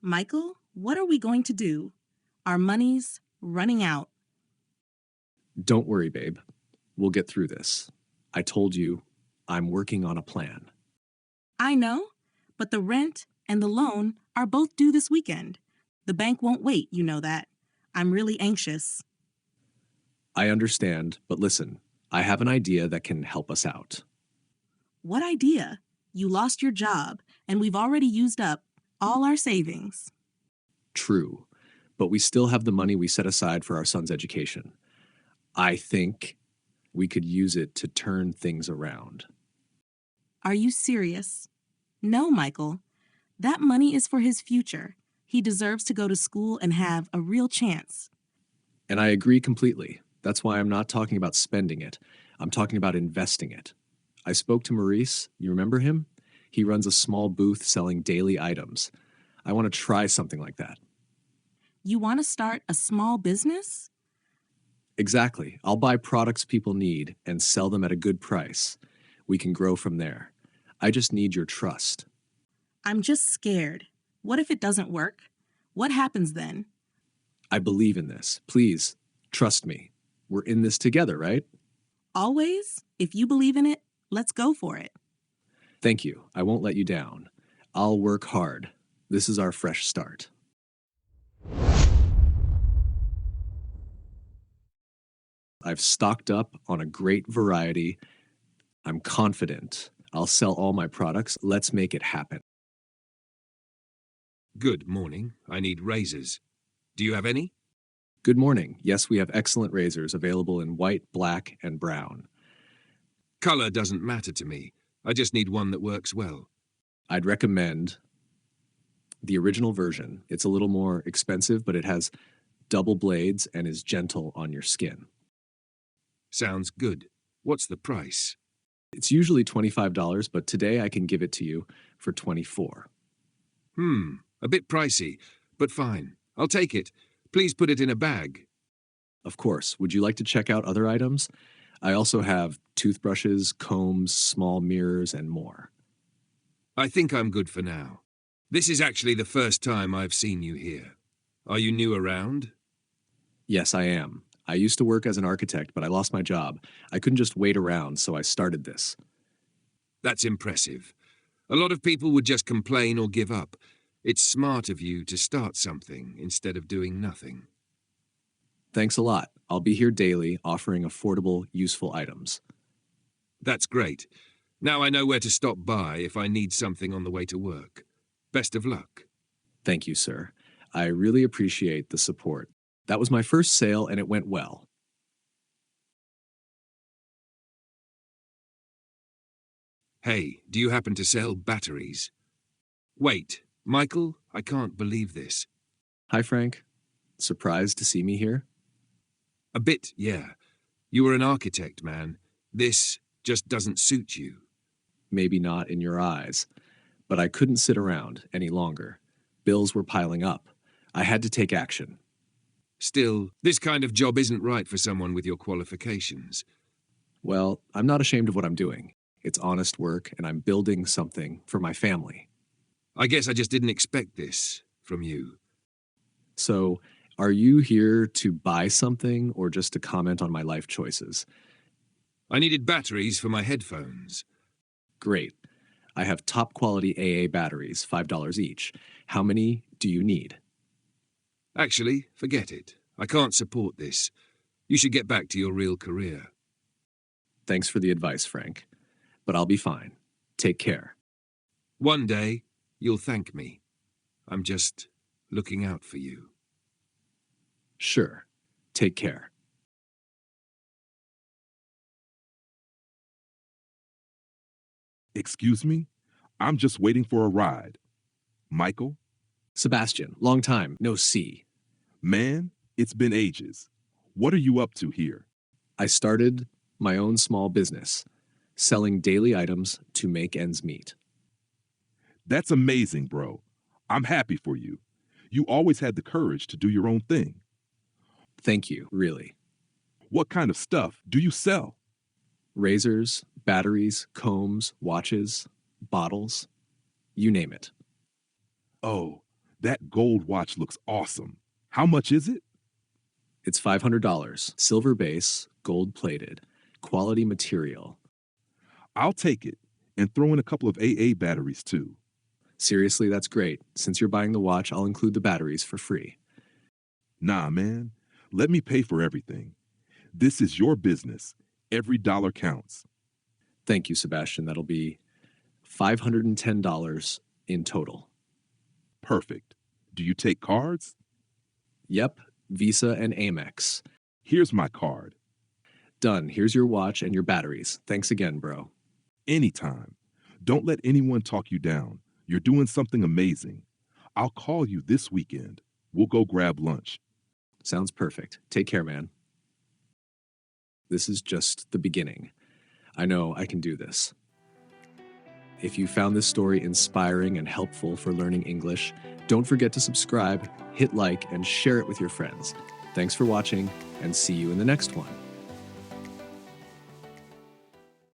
Michael, what are we going to do? Our money's running out. Don't worry, babe. We'll get through this. I told you, I'm working on a plan. I know, but the rent and the loan are both due this weekend. The bank won't wait, you know that. I'm really anxious. I understand, but listen, I have an idea that can help us out. What idea? You lost your job, and we've already used up all our savings. True, but we still have the money we set aside for our son's education. I think we could use it to turn things around. Are you serious? No, Michael. That money is for his future. He deserves to go to school and have a real chance. And I agree completely. That's why I'm not talking about spending it. I'm talking about investing it. I spoke to Maurice. You remember him? He runs a small booth selling daily items. I want to try something like that. You want to start a small business? Exactly. I'll buy products people need and sell them at a good price. We can grow from there. I just need your trust. I'm just scared. What if it doesn't work? What happens then? I believe in this. Please, trust me. We're in this together, right? Always? If you believe in it, let's go for it. Thank you. I won't let you down. I'll work hard. This is our fresh start. I've stocked up on a great variety. I'm confident I'll sell all my products. Let's make it happen. Good morning. I need razors. Do you have any? Good morning. Yes, we have excellent razors available in white, black, and brown. Color doesn't matter to me. I just need one that works well. I'd recommend the original version. It's a little more expensive, but it has double blades and is gentle on your skin. Sounds good. What's the price? It's usually $25, but today I can give it to you for $24. A bit pricey, but fine. I'll take it. Please put it in a bag. Of course. Would you like to check out other items? I also have toothbrushes, combs, small mirrors, and more. I think I'm good for now. This is actually the first time I've seen you here. Are you new around? Yes, I am. I used to work as an architect, but I lost my job. I couldn't just wait around, so I started this. That's impressive. A lot of people would just complain or give up. It's smart of you to start something instead of doing nothing. Thanks a lot. I'll be here daily, offering affordable, useful items. That's great. Now I know where to stop by if I need something on the way to work. Best of luck. Thank you, sir. I really appreciate the support. That was my first sale, and it went well. Hey, do you happen to sell batteries? Wait, Michael, I can't believe this. Hi, Frank. Surprised to see me here? A bit, yeah. You were an architect, man. This just doesn't suit you. Maybe not in your eyes, but I couldn't sit around any longer. Bills were piling up. I had to take action. Still, this kind of job isn't right for someone with your qualifications. Well, I'm not ashamed of what I'm doing. It's honest work, and I'm building something for my family. I guess I just didn't expect this from you. So, are you here to buy something or just to comment on my life choices? I needed batteries for my headphones. Great. I have top quality AA batteries, $5 each. How many do you need? Actually, forget it. I can't support this. You should get back to your real career. Thanks for the advice, Frank. But I'll be fine. Take care. One day, you'll thank me. I'm just looking out for you. Sure. Take care. Excuse me? I'm just waiting for a ride. Michael? Sebastian, long time, no see. Man, it's been ages. What are you up to here? I started my own small business, selling daily items to make ends meet. That's amazing, bro. I'm happy for you. You always had the courage to do your own thing. Thank you, really. What kind of stuff do you sell? Razors, batteries, combs, watches, bottles, you name it. Oh, That gold watch looks awesome. How much is it? It's $500, silver base, gold plated, quality material. I'll take it and throw in a couple of AA batteries too. Seriously, that's great. Since you're buying the watch, I'll include the batteries for free. Nah, man. Let me pay for everything. This is your business. Every dollar counts. Thank you, Sebastian. That'll be $510 in total. Perfect. Do you take cards? Yep, Visa and Amex. Here's my card. Done. Here's your watch and your batteries. Thanks again, bro. Anytime. Don't let anyone talk you down. You're doing something amazing. I'll call you this weekend. We'll go grab lunch. Sounds perfect. Take care, man. This is just the beginning. I know I can do this. If you found this story inspiring and helpful for learning English, don't forget to subscribe, hit like, and share it with your friends. Thanks for watching, and see you in the next one.